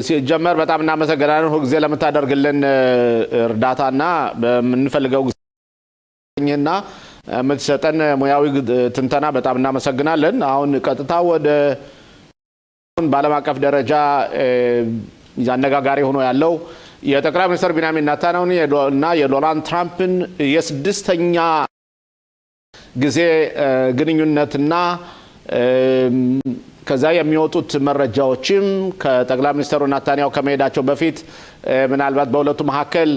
ሲጀመር በጣም እናመሰግናለን ሁሉ ጊዜ ለምታደርግልን እርዳታና በመንፈልገው ጊዜና ምትሰጠን ሙያዊ ትንተና በጣም እናመሰግናለን። አሁን ቀጥታ ወደ ባለም አቀፍ ደረጃ ያነጋጋሪ ሆኖ ያለው የጠቅላይ ሚኒስትር ቢንያሚን ኔታንያሁ እና የዶናልድ ትራምፕን የስድስተኛ ጊዜ ግንኙነትና ከዛ የሚወጡት መረጃዎችም ከጠቅላይ ሚኒስትሩ ኔታንያሁ ከመሄዳቸው በፊት ምናልባት በሁለቱ መካከል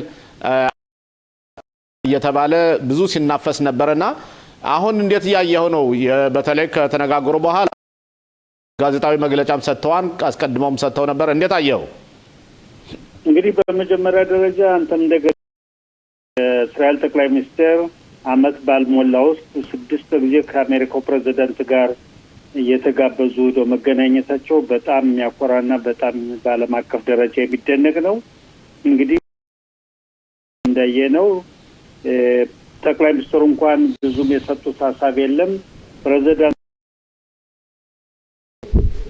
እየተባለ ብዙ ሲናፈስ ነበርና አሁን እንዴት ያያየው ነው? በተለይ ከተነጋገሩ በኋላ ጋዜጣዊ መግለጫም ሰጥተዋል፣ አስቀድመውም ሰጥተው ነበር። እንዴት አየው? እንግዲህ በመጀመሪያ ደረጃ አንተም እስራኤል ጠቅላይ ሚኒስትር አመት ባልሞላ ውስጥ 6 ጊዜ ከአሜሪካው ፕሬዝዳንት ጋር እየተጋበዙ መገናኘታቸው በጣም የሚያኮራና በጣም በዓለም አቀፍ ደረጃ የሚደነቅ ነው። እንግዲህ እንደየነው ጠቅላይ ሚኒስትሩ እንኳን ብዙም የሰጡት ሀሳብ የለም። ፕሬዝዳንት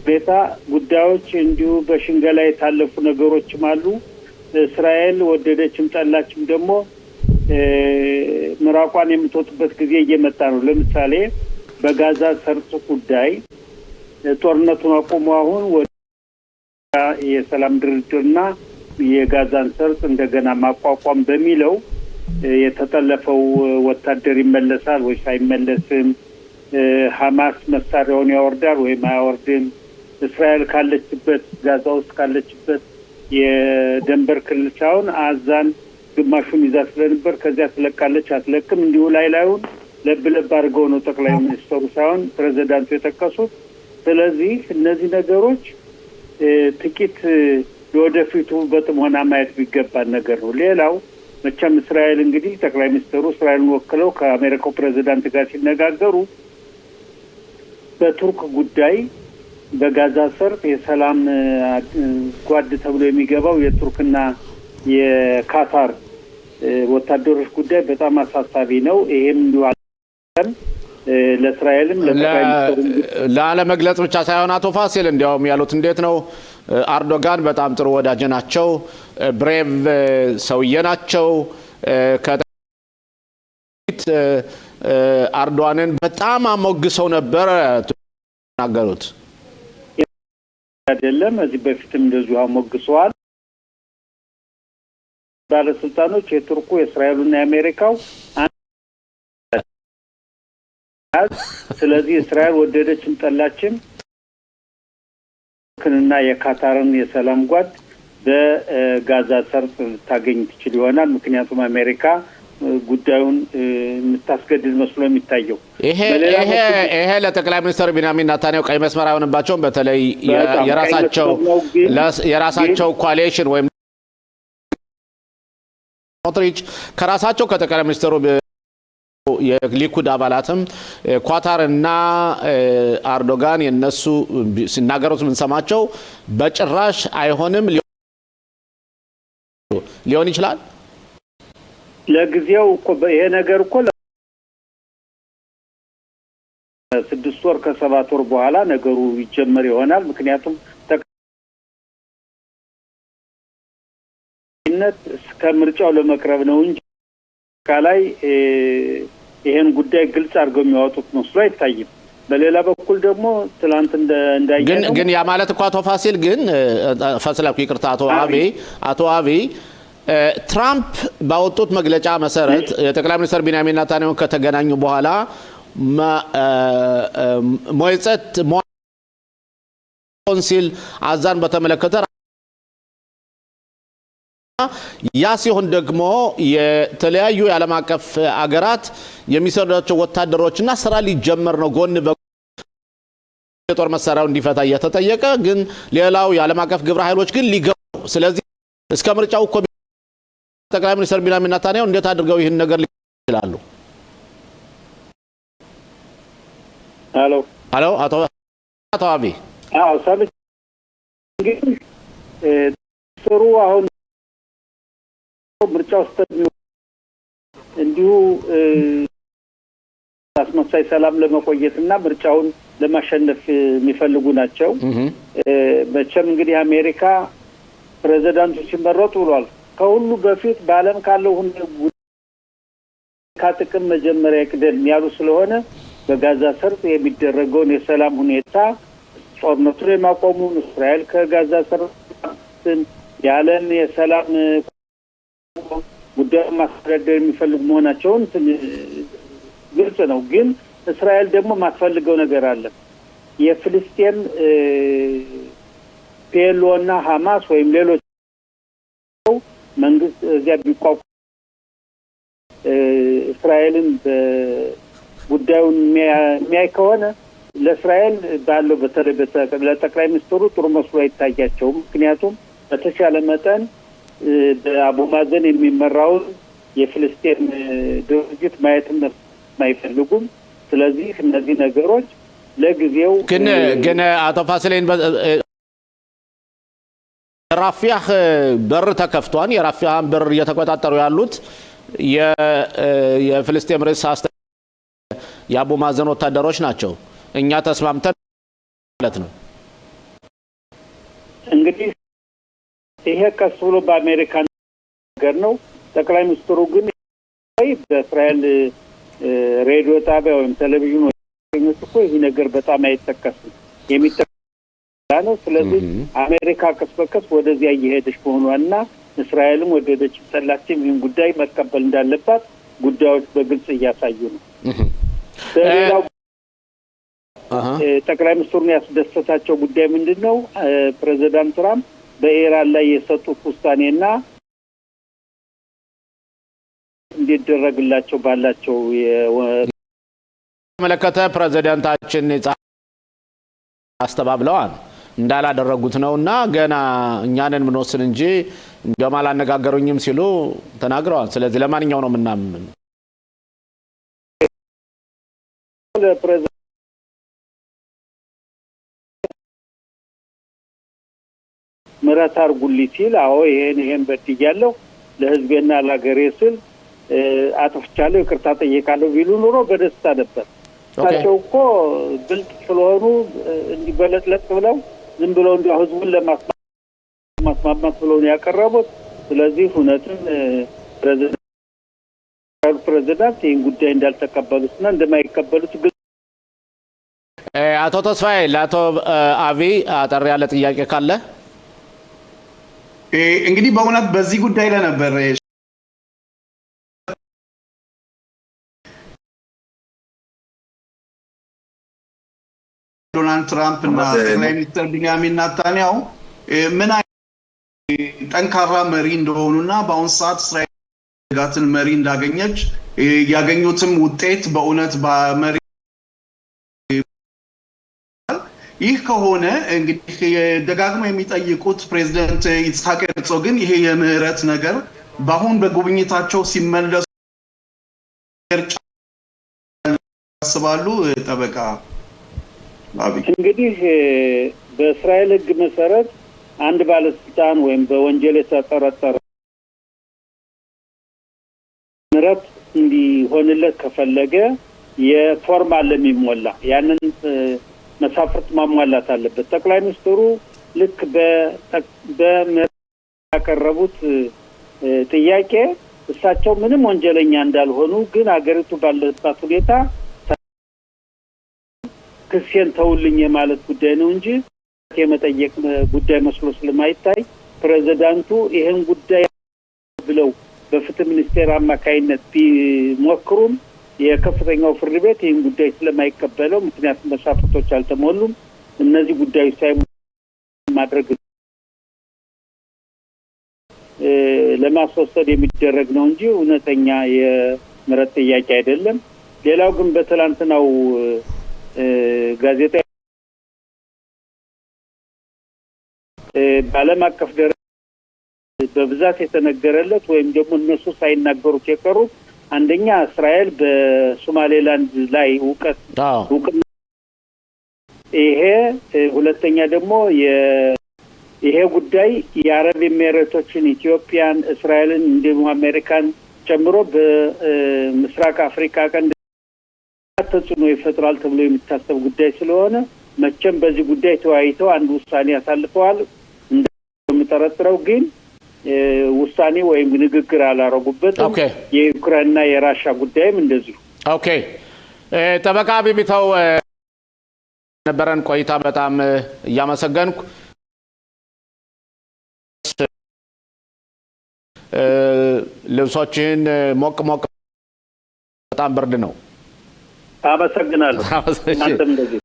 ቤታ ጉዳዮች እንዲሁ በሽንገላ የታለፉ ነገሮችም አሉ። እስራኤል ወደደችም ጠላችም ደግሞ ምራቋን የምትወጥበት ጊዜ እየመጣ ነው። ለምሳሌ በጋዛ ሰርጥ ጉዳይ ጦርነቱን አቆሙ። አሁን ወደ የሰላም ድርድርና የጋዛን ሰርጥ እንደገና ማቋቋም በሚለው የተጠለፈው ወታደር ይመለሳል ወይስ አይመለስም? ሐማስ መሳሪያውን ያወርዳል ወይም አያወርድም? እስራኤል ካለችበት ጋዛ ውስጥ ካለችበት የደንበር ክልል ሳይሆን አዛን ግማሹን ይዛ ስለነበር ከዚያ ትለቃለች አትለቅም? እንዲሁ ላይላዩን ለብለብ አድርገው ነው ጠቅላይ ሚኒስትሩ ሳይሆን ፕሬዝዳንቱ የጠቀሱት። ስለዚህ እነዚህ ነገሮች ጥቂት ለወደፊቱ በጥሞና ማየት ቢገባን ነገር ነው። ሌላው መቼም እስራኤል እንግዲህ ጠቅላይ ሚኒስትሩ እስራኤልን ወክለው ከአሜሪካው ፕሬዝዳንት ጋር ሲነጋገሩ በቱርክ ጉዳይ በጋዛ ሰርጥ የሰላም ጓድ ተብሎ የሚገባው የቱርክና የካታር ወታደሮች ጉዳይ በጣም አሳሳቢ ነው። ይሄም ለእስራኤልም ለመግለጽ ብቻ ሳይሆን አቶ ፋሲል እንዲያውም ያሉት እንዴት ነው አርዶጋን በጣም ጥሩ ወዳጅ ናቸው፣ ብሬቭ ሰውዬ ናቸው። ከጥቂት አርዶዋንን በጣም አሞግሰው ነበር ተናገሩት አይደለም? እዚህ በፊትም እንደዚሁ አሞግሰዋል ባለስልጣኖች። የቱርኩ የእስራኤሉና የአሜሪካው ስለዚህ እስራኤል ወደደችም ጠላችም ከነና የካታርን የሰላም ጓድ በጋዛ ሰርጥ ታገኝ ትችል ይሆናል። ምክንያቱም አሜሪካ ጉዳዩን የምታስገድድ መስሎ የሚታየው ይሄ ለጠቅላይ ሚኒስትር ቢንያሚን ኔታንያሁ ቀይ መስመር አይሆንባቸውም? በተለይ የራሳቸው ኮአሊሽን ወይም ሞትሪች ከራሳቸው ከጠቅላይ ሚኒስትሩ የሊኩድ አባላትም ኳታር እና አርዶጋን የነሱ ሲናገሩት ምን ሰማቸው በጭራሽ አይሆንም ሊሆን ይችላል። ለጊዜው እኮ ይሄ ነገር እኮ 6 ወር ከ7 ወር በኋላ ነገሩ ይጀመር ይሆናል። ምክንያቱም ከምርጫው ለመቅረብ ነው እንጂ ካላይ ይሄን ጉዳይ ግልጽ አድርገው የሚያወጡት መስሎ አይታይም። በሌላ በኩል ደግሞ ትላንት እንዳያየው ግን ያ ማለት እኮ አቶ ፋሲል ግን ፈስላኩ ይቅርታ አቶ አብይ ትራምፕ ባወጡት መግለጫ መሰረት የጠቅላይ ሚኒስትር ቢንያሚን ኔታንያሁ ከተገናኙ በኋላ ሞይጸት ኮንሲል አዛን በተመለከተ ያ ሲሆን ደግሞ የተለያዩ የዓለም አቀፍ አገራት የሚሰዷቸው ወታደሮችና ስራ ሊጀመር ነው ጎን የጦር መሳሪያው እንዲፈታ እየተጠየቀ ግን ሌላው የዓለም አቀፍ ግብረ ኃይሎች ግን ሊገቡ ስለዚህ እስከ ምርጫው እኮ ጠቅላይ ሚኒስትር ቢንያሚን ኔታንያሁ እንዴት አድርገው ይህን ነገር ይላሉ? ሄሎ አቶ አብይ ሰምቼ እንግዲህ ጥሩ አሁን ምርጫው ውስጥ እንዲሁ አስመሳይ ሰላም ለመቆየትና ምርጫውን ለማሸነፍ የሚፈልጉ ናቸው። መቼም እንግዲህ አሜሪካ ፕሬዝዳንቱ ሲመረጡ ብሏል ከሁሉ በፊት በዓለም ካለው ከጥቅም መጀመሪያ ይቅደም ያሉ ስለሆነ በጋዛ ሰርጥ የሚደረገውን የሰላም ሁኔታ ጦርነቱን የማቆሙን እስራኤል ከጋዛ ሰርጥ ያለን የሰላም ጉዳይ ማስተዳደር የሚፈልጉ መሆናቸውን ግልጽ ነው። ግን እስራኤል ደግሞ ማትፈልገው ነገር አለ። የፍልስጤም ፒኤልኦና ሐማስ ወይም ሌሎች መንግስት እዚያ ቢቋቋም እስራኤልን በጉዳዩን የሚያይ ከሆነ ለእስራኤል ባለው በተለይ ለጠቅላይ ሚኒስትሩ ጥሩ መስሎ አይታያቸውም። ምክንያቱም በተሻለ መጠን በአቡ ማዘን የሚመራውን የፍልስጤም ድርጅት ማየትም አይፈልጉም። ስለዚህ እነዚህ ነገሮች ለጊዜው ግን አቶ ፋሲሌን ራፊያህ በር ተከፍቷል። የራፊያህን በር እየተቆጣጠሩ ያሉት የፍልስጤም ርዕሰ የአቡ ማዘን ወታደሮች ናቸው። እኛ ተስማምተን ማለት ነው። እንግዲህ ይሄ ቀስ ብሎ በአሜሪካን ነገር ነው። ጠቅላይ ሚኒስትሩ ግን በእስራኤል ሬዲዮ ጣቢያ ወይም ቴሌቪዥን እኮ ይህ ነገር በጣም አይጠቀስም የሚጠቀስ ነው። ስለዚህ አሜሪካ ቀስ በቀስ ወደዚያ እየሄደች መሆኗና እስራኤልም ወደደች ጠላችም ይህን ጉዳይ መቀበል እንዳለባት ጉዳዮች በግልጽ እያሳዩ ነው። ሌላው ጠቅላይ ሚኒስትሩን ያስደሰታቸው ጉዳይ ምንድን ነው? ፕሬዚዳንት ትራምፕ በኢራን ላይ የሰጡት ውሳኔና እንዲደረግላቸው ባላቸው መለከተ ፕሬዚዳንታችን አስተባብለዋል እንዳላደረጉት ነውና ገና እኛንን ምንወስን እንጂ ጀማል አነጋገሩኝም ሲሉ ተናግረዋል። ስለዚህ ለማንኛው ነው ምናምን ምሕረት አድርጉልኝ ሲል አዎ ይሄን በድያለሁ ለህዝቤና ለሀገሬ ስል አጥፍቻለሁ ይቅርታ ጠይቃለሁ ቢሉ ኑሮ በደስታ ነበር። ታቸው እኮ ብልጥ ስለሆኑ እንዲበለጥለጥ ብለው ዝም ብለው እንዲያው ህዝቡን ለማስማማት ብለው ያቀረቡት። ስለዚህ እውነትም ፕሬዝዳንት ይህን ጉዳይ እንዳልተቀበሉትና እንደማይቀበሉት አቶ ተስፋዬ ለአቶ አብይ አጠር ያለ ጥያቄ ካለ እንግዲህ በእውነት በዚህ ጉዳይ ላይ ነበር ዶናልድ ትራምፕ እና ጠቅላይ ሚኒስትር ቢንያሚን ኔታንያሁ ምን ጠንካራ መሪ እንደሆኑና በአሁኑ ሰዓት እስራኤል ጋትን መሪ እንዳገኘች ያገኙትም ውጤት በእውነት በመሪ ይህ ከሆነ እንግዲህ ደጋግሞ የሚጠይቁት ፕሬዝዳንት ይስሐቅ ሄርዞግ ግን ይሄ የምህረት ነገር በአሁን በጉብኝታቸው ሲመለሱ ያስባሉ። ጠበቃ አብይ እንግዲህ በእስራኤል ሕግ መሰረት አንድ ባለስልጣን ወይም በወንጀል የተጠረጠረ ምህረት እንዲሆንለት ከፈለገ የፎርም አለ የሚሞላ ያንን መሳፍርት ማሟላት አለበት። ጠቅላይ ሚኒስትሩ ልክ በምህረት ያቀረቡት ጥያቄ እሳቸው ምንም ወንጀለኛ እንዳልሆኑ ግን አገሪቱ ባለባት ሁኔታ ክሴን ተውልኝ ማለት ጉዳይ ነው እንጂ የመጠየቅ ጉዳይ መስሎ ስለማይታይ ፕሬዝዳንቱ ይሄን ጉዳይ ብለው በፍትህ ሚኒስቴር አማካይነት ቢሞክሩም የከፍተኛው ፍርድ ቤት ይህን ጉዳይ ስለማይቀበለው ምክንያቱም መሳፍርቶች አልተሞሉም እነዚህ ጉዳዮች ማድረግ ለማስወሰድ የሚደረግ ነው እንጂ እውነተኛ የምህረት ጥያቄ አይደለም። ሌላው ግን በትላንትናው ጋዜጣ በዓለም አቀፍ ደረጃ በብዛት የተነገረለት ወይም ደግሞ እነሱ ሳይናገሩት የቀሩት አንደኛ እስራኤል በሶማሌላንድ ላይ እውቅና ይሄ ሁለተኛ ደግሞ ይሄ ጉዳይ የአረብ ኤሚሬቶችን ኢትዮጵያን እስራኤልን እንዲሁም አሜሪካን ጨምሮ በምስራቅ አፍሪካ ቀንድ ተጽዕኖ ይፈጥራል ተብሎ የሚታሰብ ጉዳይ ስለሆነ መቼም በዚህ ጉዳይ ተወያይተው አንድ ውሳኔ ያሳልፈዋል እንደምጠረጥረው ግን ውሳኔ ወይም ንግግር አላረጉበትም የዩክሬንና የራሻ ጉዳይም እንደዚሁ ኦኬ ጠበቃ ቢቢተው ነበረን ቆይታ በጣም ያመሰገንኩ ልብሶችን ሞቅ በጣም ብርድ ነው አመሰግናለሁ እናንተም እንደዚህ